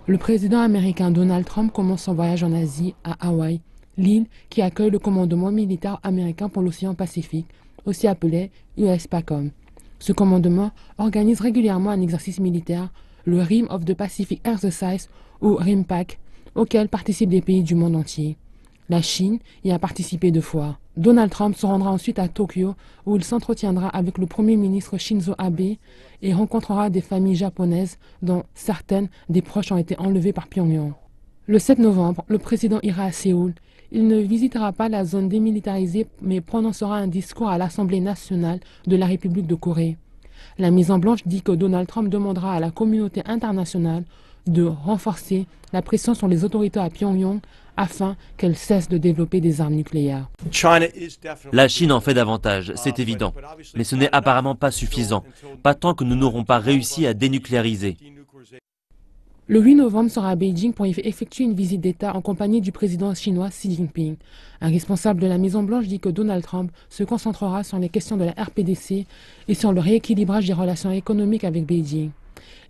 Le président américain Donald Trump commence son voyage en Asie, à Hawaï, l'île qui accueille le commandement militaire américain pour l'océan Pacifique, aussi appelé USPACOM. Ce commandement organise régulièrement un exercice militaire, le Rim of the Pacific Exercise ou RIMPAC, auquel participent des pays du monde entier. La Chine y a participé 2 fois. Donald Trump se rendra ensuite à Tokyo où il s'entretiendra avec le Premier ministre Shinzo Abe et rencontrera des familles japonaises dont certaines des proches ont été enlevés par Pyongyang. Le 7 novembre, le président ira à Séoul. Il ne visitera pas la zone démilitarisée mais prononcera un discours à l'Assemblée nationale de la République de Corée. La Maison-Blanche dit que Donald Trump demandera à la communauté internationale de renforcer la pression sur les autorités à Pyongyang afin qu'elles cessent de développer des armes nucléaires. La Chine en fait davantage, c'est évident. Mais ce n'est apparemment pas suffisant, pas tant que nous n'aurons pas réussi à dénucléariser. Le 8 novembre sera à Beijing pour y effectuer une visite d'État en compagnie du président chinois Xi Jinping. Un responsable de la Maison-Blanche dit que Donald Trump se concentrera sur les questions de la RPDC et sur le rééquilibrage des relations économiques avec Beijing.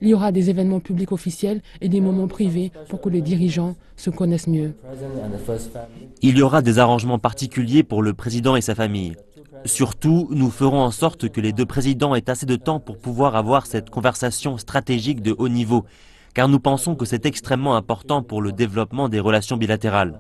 Il y aura des événements publics officiels et des moments privés pour que les dirigeants se connaissent mieux. Il y aura des arrangements particuliers pour le président et sa famille. Surtout, nous ferons en sorte que les deux présidents aient assez de temps pour pouvoir avoir cette conversation stratégique de haut niveau, car nous pensons que c'est extrêmement important pour le développement des relations bilatérales.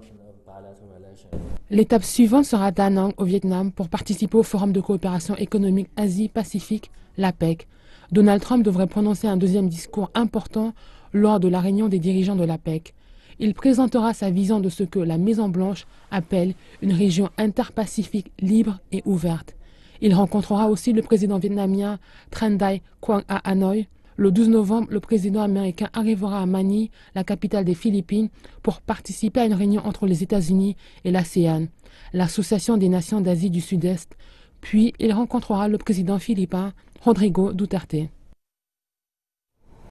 L'étape suivante sera à Da Nang, au Vietnam, pour participer au Forum de coopération économique Asie-Pacifique, l'APEC. Donald Trump devrait prononcer un deuxième discours important lors de la réunion des dirigeants de l'APEC. Il présentera sa vision de ce que la Maison-Blanche appelle une région interpacifique libre et ouverte. Il rencontrera aussi le président vietnamien Tran Dai Quang à Hanoï. Le 12 novembre, le président américain arrivera à Manille, la capitale des Philippines, pour participer à une réunion entre les États-Unis et l'ASEAN, l'Association des nations d'Asie du Sud-Est. Puis, il rencontrera le président philippin Rodrigo Duterte.